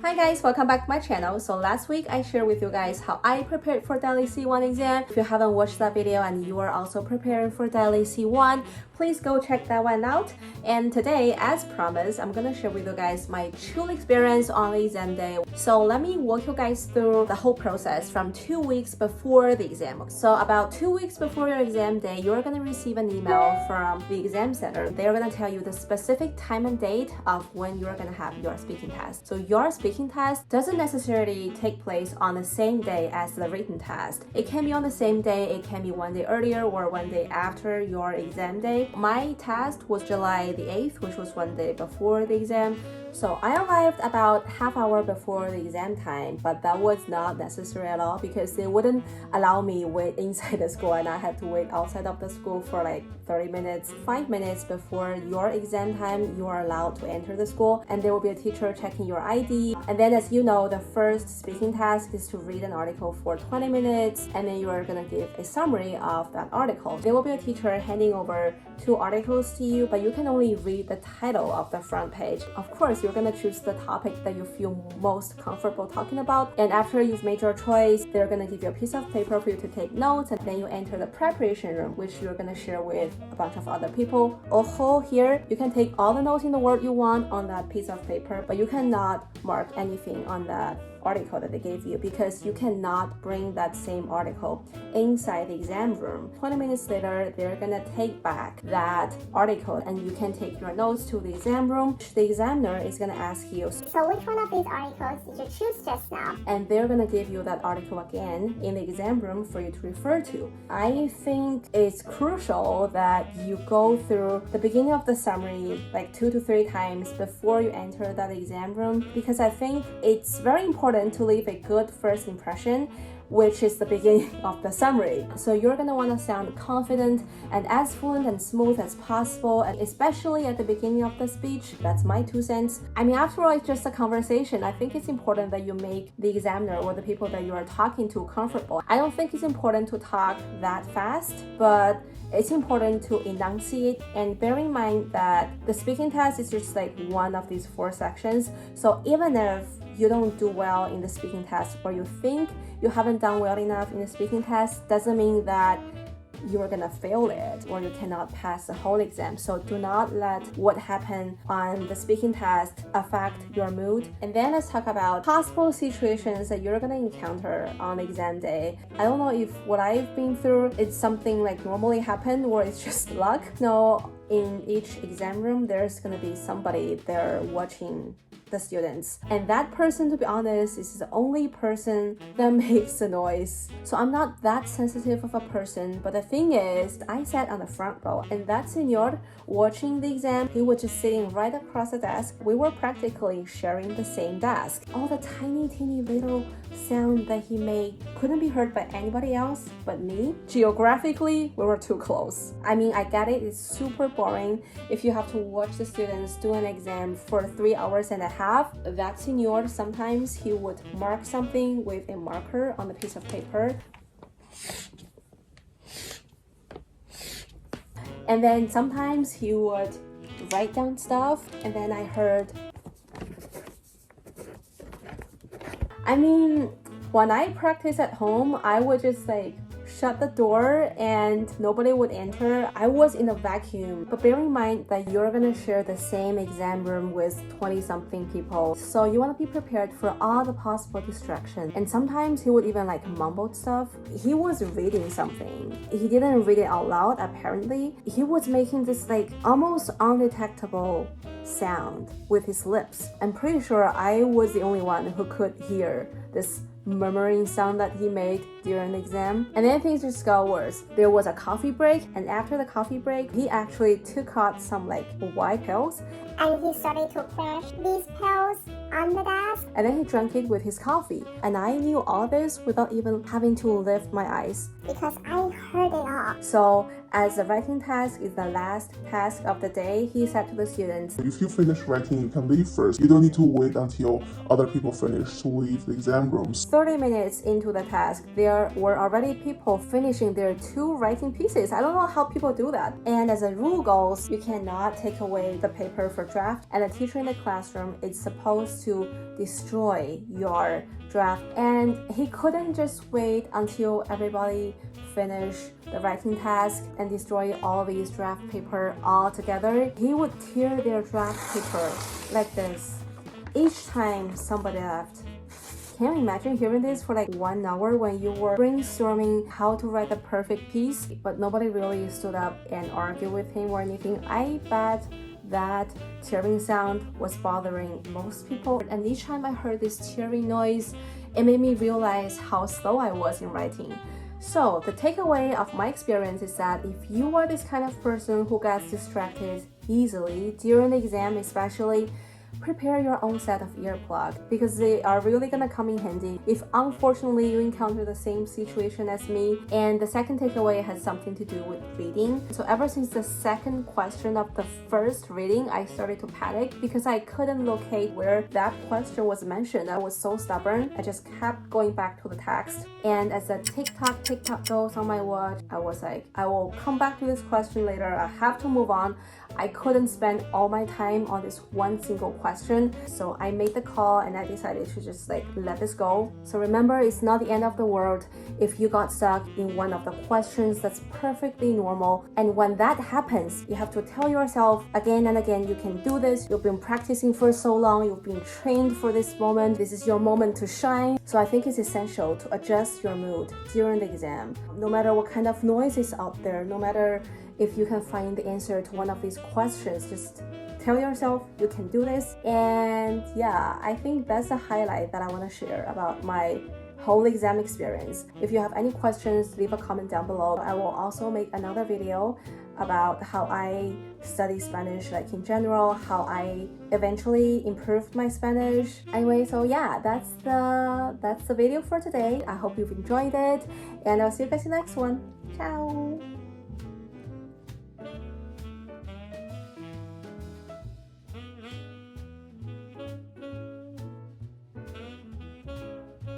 Hi guys, welcome back to my channel. So last week I shared with you guys how I prepared for Dele C1 exam. If you haven't watched that video and you are also preparing for Dele C1, please go check that one out. And today, as promised, I'm gonna share with you guys my true experience on the exam day. So let me walk you guys through the whole process from 2 weeks before the exam. So about 2 weeks before your exam day, you're gonna receive an email from the exam center. They're gonna tell you the specific time and date of when you're gonna have your speaking test. So your speaking test doesn't necessarily take place on the same day as the written test. It can be on the same day, it can be one day earlier or one day after your exam day. My test was July the 8th, which was one day before the exam. So I arrived about half hour before the exam time, but that was not necessary at all because they wouldn't allow me wait inside the school and I had to wait outside of the school for like 30 minutes. 5 minutes before your exam time, you are allowed to enter the school and there will be a teacher checking your ID. And then as you know, the first speaking task is to read an article for 20 minutes and then you are going to give a summary of that article. There will be a teacher handing over 2 articles to you, but you can only read the title of the front page. Of course, you're going to choose the topic that you feel most comfortable talking about. And after you've made your choice, they're going to give you a piece of paper for you to take notes, and then you enter the preparation room, which you're going to share with a bunch of other people. Also here, you can take all the notes in the world you want on that piece of paper, but you cannot mark anything on that article that they gave you because you cannot bring that same article inside the exam room. 20 minutes later, they're gonna take back that article and you can take your notes to the exam room. The examiner is gonna ask you, so which one of these articles did you choose just now? And they're gonna give you that article again in the exam room for you to refer to. I think it's crucial that you go through the beginning of the summary like 2 to 3 times before you enter that exam room, because I think it's very important to leave a good first impression, which is the beginning of the summary. So you're gonna wanna sound confident and as fluent and smooth as possible, and especially at the beginning of the speech. That's my 2 cents. I mean, after all, it's just a conversation. I think it's important that you make the examiner or the people that you are talking to comfortable. I don't think it's important to talk that fast, but it's important to enunciate and bear in mind that the speaking test is just like one of these 4 sections. So even if you don't do well in the speaking test or you think you haven't done well enough in the speaking test, doesn't mean that you're gonna fail it or you cannot pass the whole exam. So do not let what happened on the speaking test affect your mood. And then let's talk about possible situations that you're gonna encounter on the exam day. I don't know if what I've been through is something like normally happen or it's just luck. No, in each exam room there's gonna be somebody there watching the students, and that person, to be honest, is the only person that makes the noise. So I'm not that sensitive of a person, but the thing is, I sat on the front row and that senor watching the exam, he was just sitting right across the desk. We were practically sharing the same desk. All the tiny little sound that he made couldn't be heard by anybody else but me. Geographically, we were too close. I mean, I get it, it's super boring if you have to watch the students do an exam for 3 hours and a half. That senior, sometimes he would mark something with a marker on a piece of paper. And then sometimes he would write down stuff, and then I heard, I mean, when I practice at home, I would just like shut the door and nobody would enter. I was in a vacuum. But bear in mind that you're gonna share the same exam room with 20-something people. So you wanna be prepared for all the possible distractions. And sometimes he would even like mumble stuff. He was reading something. He didn't read it out loud, apparently. He was making this like almost undetectable sound with his lips. I'm pretty sure I was the only one who could hear this murmuring sound that he made during the exam. And then things just got worse. There was a coffee break, and after the coffee break, he actually took out some like white pills and he started to crash these pills on the desk. And then he drank it with his coffee. And I knew all this without even having to lift my eyes, because I heard it all. So As the writing task is the last task of the day, he said to the students, if you finish writing, you can leave first. You don't need to wait until other people finish to leave the exam rooms. 30 minutes into the task, there were already people finishing their 2 writing pieces. I don't know how people do that. And as a rule goes, you cannot take away the paper for draft, and the teacher in the classroom is supposed to destroy your draft. And he couldn't just wait until everybody finish the writing task and destroy all these draft paper all together. He would tear their draft paper like this each time somebody left. Can you imagine hearing this for like 1 hour when you were brainstorming how to write the perfect piece, but nobody really stood up and argued with him or anything? I bet that tearing sound was bothering most people, and each time I heard this tearing noise, it made me realize how slow I was in writing. So the takeaway of my experience is that if you are this kind of person who gets distracted easily during the exam especially, prepare your own set of earplugs because they are really gonna come in handy if unfortunately you encounter the same situation as me. And the second takeaway has something to do with reading. So ever since the second question of the first reading, I started to panic because I couldn't locate where that question was mentioned. I was so stubborn. I just kept going back to the text. And as the tick-tock goes on my watch, I was like, I will come back to this question later. I have to move on. I couldn't spend all my time on this one single question. So I made the call and I decided to just let this go. So remember, it's not the end of the world if you got stuck in one of the questions. That's perfectly normal. And when that happens, you have to tell yourself again and again, you can do this. You've been practicing for so long. You've been trained for this moment. This is your moment to shine. So I think it's essential to adjust your mood during the exam. No matter what kind of noise is out there, no matter if you can find the answer to one of these questions, just tell yourself you can do this. And yeah, I think that's the highlight that I want to share about my whole exam experience. If you have any questions, leave a comment down below. I will also make another video about how I study Spanish, in general, how I eventually improved my Spanish. Anyway, so yeah, that's the video for today. I hope you've enjoyed it, and I'll see you guys in the next one. Ciao.